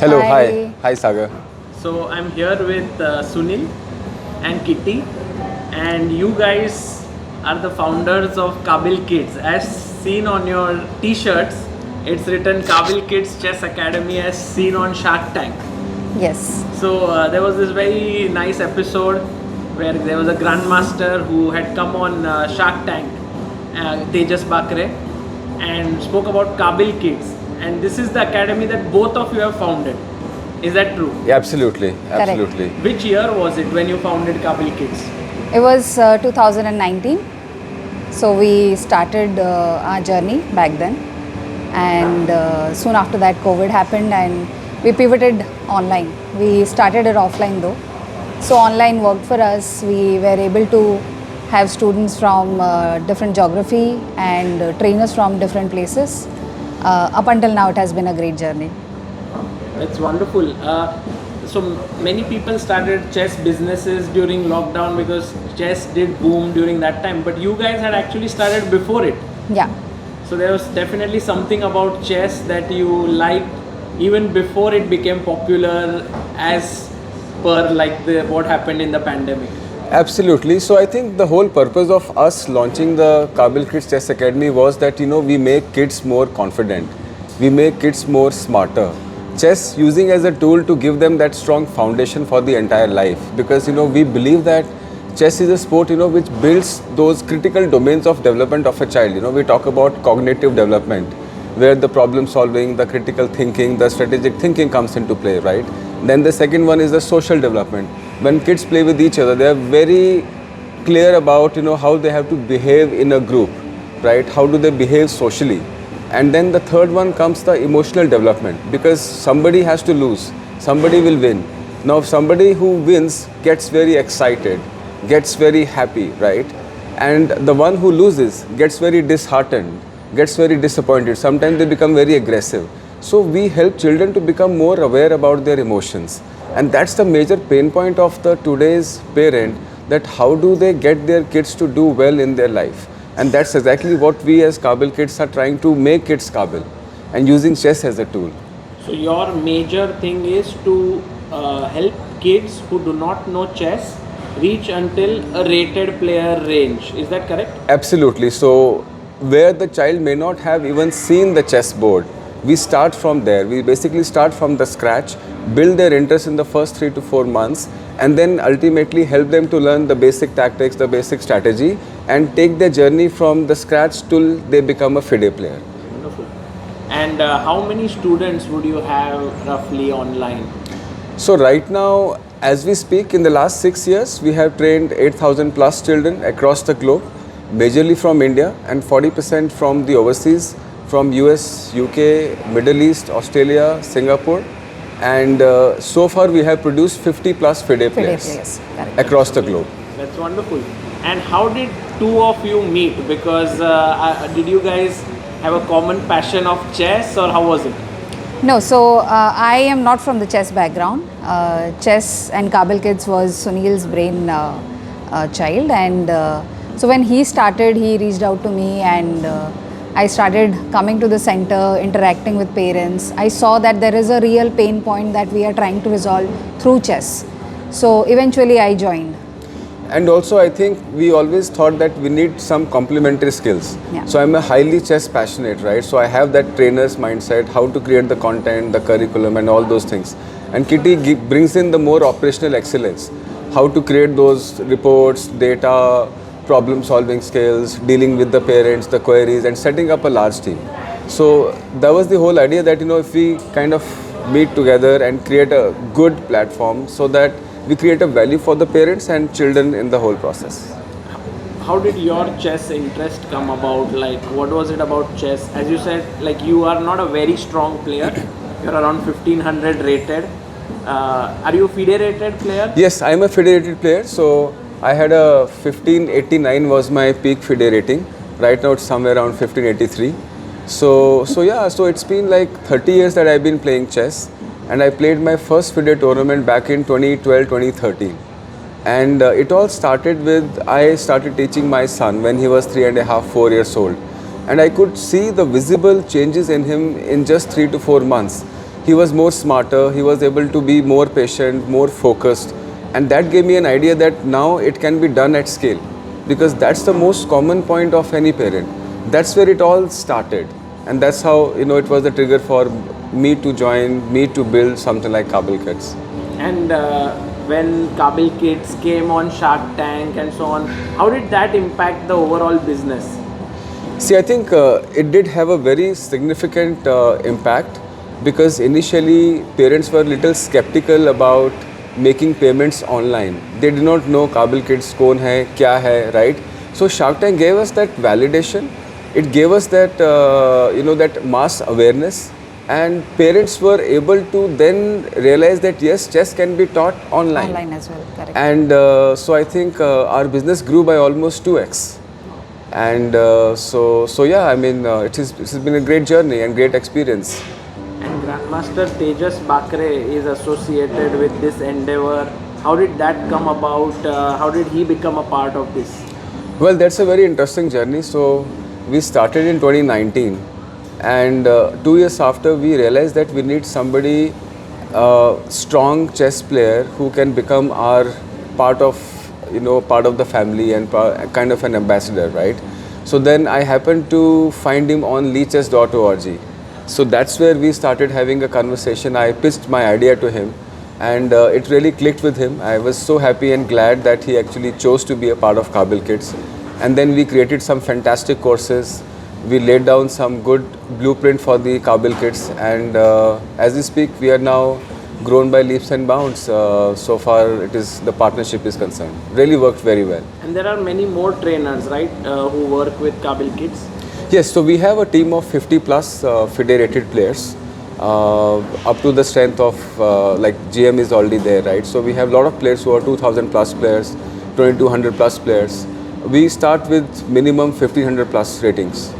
Hello, hi. Hi. Hi, Sagar. So I'm here with Sunil and Kitty, and you guys are the founders of Kaabil Kids. As seen on your T-shirts, it's written Kaabil Kids Chess Academy, as seen on Shark Tank. Yes. So there was this very nice episode where there was a grandmaster who had come on Shark Tank, Tejas Bakre, and spoke about Kaabil Kids. And this is the academy that both of you have founded. Is that true? Yeah, absolutely, absolutely. Which year was it when you founded Kaabil Kids? It was 2019. So we started our journey back then. And soon after that, COVID happened and we pivoted online. We started it offline though. So online worked for us. We were able to have students from different geography and trainers from different places. Up until now, it has been a great journey. That's wonderful. So many people started chess businesses during lockdown because chess did boom during that time. But you guys had actually started before it. Yeah. So there was definitely something about chess that you liked even before it became popular, as per like what happened in the pandemic. Absolutely. So I think the whole purpose of us launching the Kaabil Kids Chess Academy was that, we make kids more confident. We make kids more smarter. Chess using as a tool to give them that strong foundation for the entire life. Because, we believe that chess is a sport, which builds those critical domains of development of a child. We talk about cognitive development, where the problem solving, the critical thinking, the strategic thinking comes into play, right? Then the second one is the social development. When kids play with each other, they are very clear about, how they have to behave in a group, right? How do they behave socially? And then the third one comes the emotional development, because somebody has to lose, somebody will win. Now, if somebody who wins gets very excited, gets very happy, right? And the one who loses gets very disheartened, gets very disappointed. Sometimes they become very aggressive. So we help children to become more aware about their emotions. And that's the major pain point of the today's parent, that how do they get their kids to do well in their life. And that's exactly what we as Kaabil Kids are trying to make kids Kaabil, and using chess as a tool. So your major thing is to help kids who do not know chess reach until a rated player range. Is that correct? Absolutely. So where the child may not have even seen the chessboard, we start from there. We basically start from the scratch, build their interest in the first 3 to 4 months, and then ultimately help them to learn the basic tactics, the basic strategy, and take their journey from the scratch till they become a FIDE player. Wonderful. And how many students would you have roughly online? So right now, as we speak, in the last 6 years, we have trained 8,000 plus children across the globe, majorly from India and 40% from the overseas, from US, UK, Middle East, Australia, Singapore. And so far we have produced 50 plus FIDE players across the globe. That's wonderful. And how did two of you meet? Because did you guys have a common passion of chess, or how was it? No, so I am not from the chess background. Chess and Kaabil Kids was Sunil's brain child, and so when he started, he reached out to me, and I started coming to the center, interacting with parents. I saw that there is a real pain point that we are trying to resolve through chess. So eventually I joined. And also I think we always thought that we need some complementary skills. Yeah. So I'm a highly chess passionate, right? So I have that trainer's mindset, how to create the content, the curriculum and all those things. And Kitty brings in the more operational excellence, how to create those reports, data, problem solving skills, dealing with the parents, the queries, and setting up a large team. So that was the whole idea, that if we kind of meet together and create a good platform, so that we create a value for the parents and children in the whole process. How did your chess interest come about? Like, what was it about chess? As you said, like, you are not a very strong player. You're around 1500 rated. Are you FIDE rated player? Yes, I'm a FIDE rated player. So I had a 1589 was my peak FIDE rating. Right now it's somewhere around 1583. So it's been like 30 years that I've been playing chess, and I played my first FIDE tournament back in 2012, 2013. And it all started with, I started teaching my son when he was 3.5, 4 years old. And I could see the visible changes in him in just 3 to 4 months. He was more smarter, he was able to be more patient, more focused, and that gave me an idea that now it can be done at scale, because that's the most common point of any parent. That's where it all started, and that's how it was the trigger for me to join, me to build something like Kaabil Kids. And when Kaabil Kids came on Shark Tank and so on, how did that impact the overall business? See, I think it did have a very significant impact, because initially parents were little skeptical about making payments online. They did not know Kaabil Kids kaun hai, kya hai, right? So Shark Tank gave us that validation. It gave us that that mass awareness, and parents were able to then realize that yes, chess can be taught online. Online as well, correct. And so I think our business grew by almost 2x. And so yeah, I mean it has been a great journey and great experience. And Grandmaster Tejas Bakre is associated with this endeavor. How did that come about? How did he become a part of this? Well, that's a very interesting journey. So we started in 2019, and 2 years after we realized that we need somebody, strong chess player who can become our part of the family and kind of an ambassador, right? So then I happened to find him on leechess.org. So that's where we started having a conversation. I pitched my idea to him, and it really clicked with him. I was so happy and glad that he actually chose to be a part of Kaabil Kids. And then we created some fantastic courses. We laid down some good blueprint for the Kaabil Kids, and as we speak, we are now grown by leaps and bounds. So far, the partnership is concerned. Really worked very well. And there are many more trainers, right, who work with Kaabil Kids? Yes, so we have a team of 50 plus FIDE rated players, up to the strength of like GM is already there, right? So we have a lot of players who are 2000 plus players, 2200 plus players. We start with minimum 1500 plus ratings,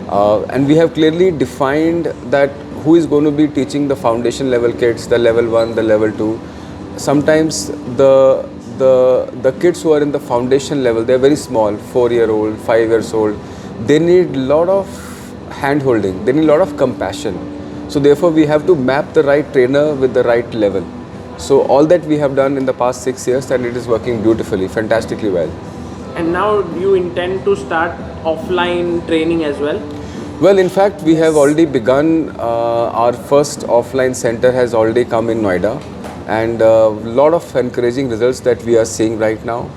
and we have clearly defined that who is going to be teaching the foundation level kids, the level 1, the level 2. Sometimes the kids who are in the foundation level, they're very small, 4-year-old, 5 years old. They need a lot of hand holding, they need a lot of compassion. So therefore we have to map the right trainer with the right level. So all that we have done in the past 6 years, and it is working beautifully, fantastically well. And now you intend to start offline training as well? Well, in fact, we have already begun. Our first offline center has already come in Noida, and a lot of encouraging results that we are seeing right now.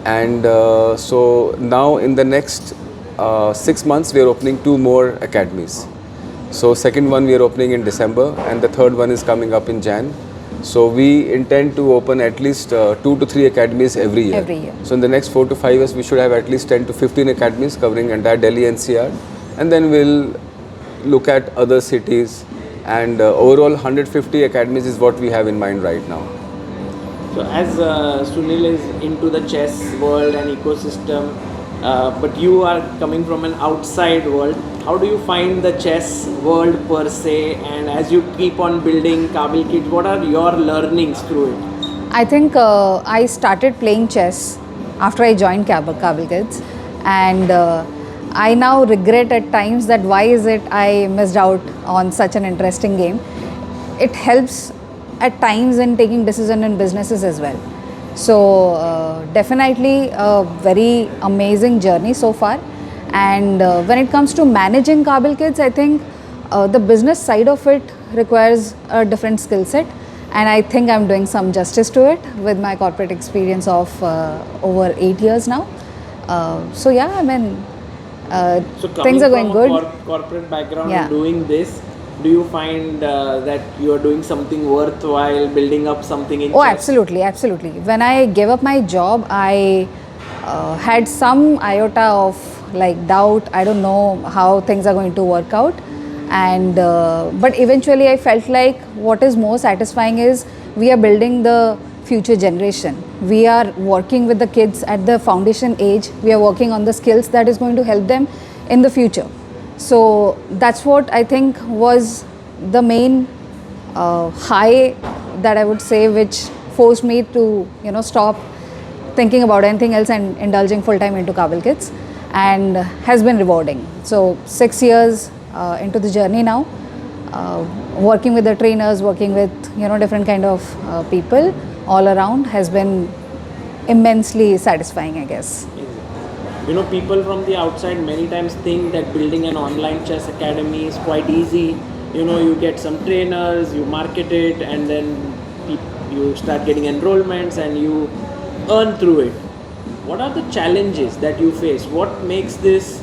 And so now in the next 6 months, we are opening 2 more academies. So second one we are opening in December, and the third one is coming up in Jan. So we intend to open at least 2 to 3 academies every year. Every year. So in the next 4 to 5 years, we should have at least 10 to 15 academies covering entire Delhi NCR, and then we'll look at other cities. And overall, 150 academies is what we have in mind right now. So as Sunil is into the chess world and ecosystem, but you are coming from an outside world, how do you find the chess world per se? And as you keep on building Kaabil Kids, what are your learnings through it? I think I started playing chess after I joined Kaabil Kids, and I now regret at times that why is it I missed out on such an interesting game. It helps at times in taking decisions in businesses as well. So definitely a very amazing journey so far. And when it comes to managing Kaabil Kids, I think the business side of it requires a different skill set, and I think I'm doing some justice to it with my corporate experience of over 8 years now. So yeah, I mean, So things are going coming good. from a corporate background Yeah. and doing this, do you find that you are doing something worthwhile, building up something in Oh, chess? absolutely, absolutely. When I gave up my job, I had some iota of like doubt. I don't know how things are going to work out, and but eventually I felt like what is more satisfying is we are building the future generation. We are working with the kids at the foundation age. We are working on the skills that is going to help them in the future. So that's what I think was the main high that I would say, which forced me to stop thinking about anything else and indulging full time into Kaabil Kids, and has been rewarding. So 6 years into the journey now, working with the trainers, working with different kind of people all around has been immensely satisfying, I guess. You know, people from the outside many times think that building an online chess academy is quite easy. You know, you get some trainers, you market it, and then you start getting enrollments and you earn through it. What are the challenges that you face? What makes this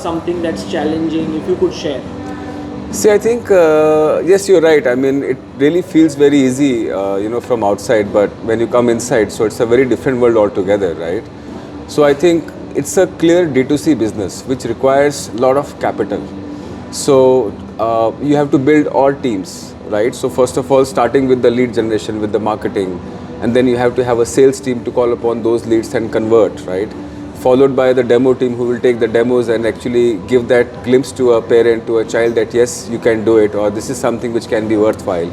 something that's challenging, if you could share? See, I think, yes, you're right. I mean, it really feels very easy, from outside, but when you come inside, so it's a very different world altogether, right? So I think it's a clear D2C business, which requires a lot of capital. So you have to build all teams, right? So first of all, starting with the lead generation, with the marketing, and then you have to have a sales team to call upon those leads and convert, right? Followed by the demo team who will take the demos and actually give that glimpse to a parent, to a child that yes, you can do it, or this is something which can be worthwhile.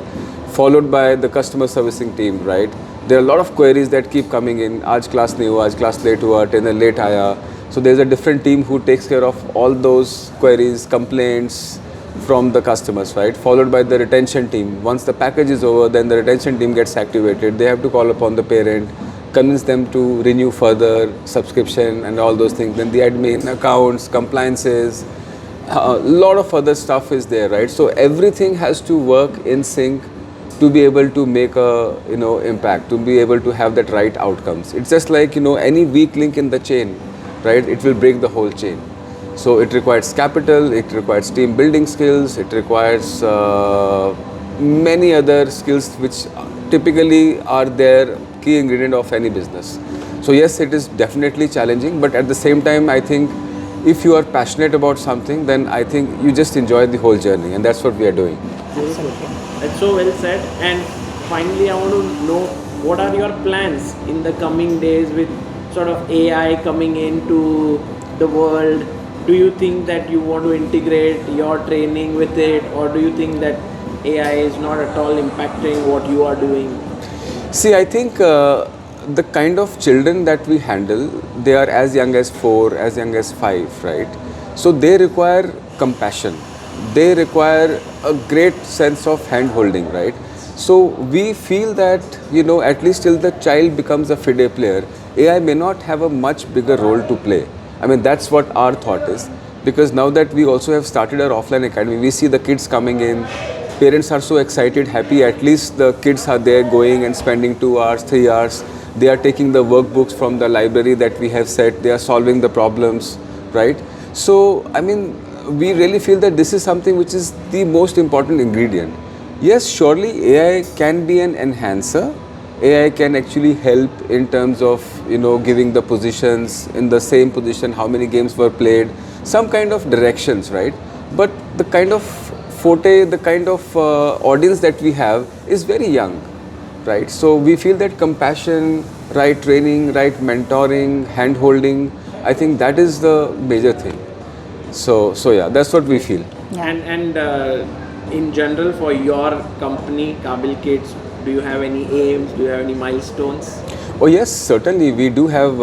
Followed by the customer servicing team, right? There are a lot of queries that keep coming in. Aaj class nahi hua, aaj class late hua, trainer late aaya. So there's a different team who takes care of all those queries, complaints from the customers, right? Followed by the retention team. Once the package is over, then the retention team gets activated. They have to call upon the parent, convince them to renew further subscription and all those things. Then the admin, accounts, compliances, a lot of other stuff is there, right? So everything has to work in sync to be able to make a impact, to be able to have that right outcomes. It's just like any weak link in the chain, right? It will break the whole chain. So it requires capital, it requires team building skills, it requires many other skills which typically are there, key ingredient of any business. So yes, it is definitely challenging, but at the same time, I think if you are passionate about something, then I think you just enjoy the whole journey, and that's what we are doing. That's so well said. And finally, I want to know, what are your plans in the coming days with sort of AI coming into the world? Do you think that you want to integrate your training with it, or do you think that AI is not at all impacting what you are doing? See, I think the kind of children that we handle, they are as young as 4, as young as 5, right? So they require compassion. They require a great sense of hand-holding, right? So we feel that, at least till the child becomes a FIDE player, AI may not have a much bigger role to play. I mean, that's what our thought is. Because now that we also have started our offline academy, we see the kids coming in. Parents are so excited, happy. At least the kids are there going and spending 2 hours, 3 hours. They are taking the workbooks from the library that we have set. They are solving the problems, right? So, I mean, we really feel that this is something which is the most important ingredient. Yes, surely AI can be an enhancer. AI can actually help in terms of, giving the positions in the same position, how many games were played, some kind of directions, right? But the kind of forte, the kind of audience that we have is very young, right? So we feel that compassion, right training, right mentoring, hand-holding, I think that is the major thing. So yeah, that's what we feel. Yeah. And in general, for your company, Kaabil Kids, do you have any aims? Do you have any milestones? Oh yes, certainly we do have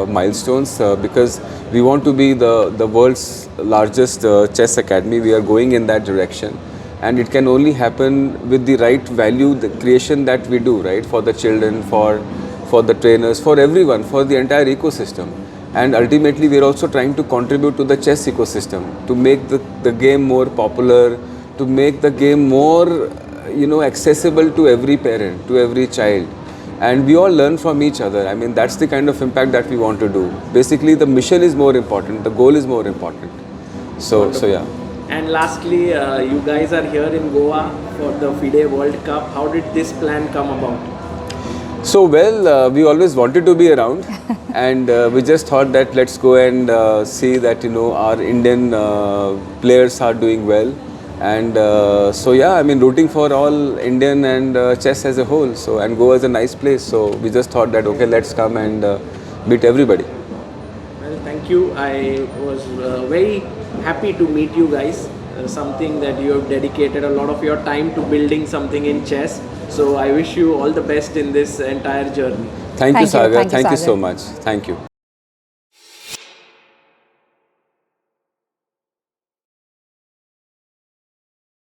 milestones because we want to be the world's largest chess academy. We are going in that direction, and it can only happen with the right value, the creation that we do, right, for the children, for the trainers, for everyone, for the entire ecosystem. And ultimately, we are also trying to contribute to the chess ecosystem, to make the game more popular, to make the game more accessible to every parent, to every child. And we all learn from each other. I mean, that's the kind of impact that we want to do. Basically, the mission is more important, the goal is more important. So yeah. And lastly, you guys are here in Goa for the FIDE World Cup. How did this plan come about? So well, we always wanted to be around, and we just thought that let's go and see that our Indian players are doing well. And so yeah, I mean, rooting for all Indian and chess as a whole. So, and Goa is a nice place. So we just thought that okay, let's come and meet everybody. Well, thank you. I was very happy to meet you guys. Something that you have dedicated a lot of your time to building something in chess. So I wish you all the best in this entire journey. Thank you, Sagar. Thank you, Thank you Sagar. so much. Thank you.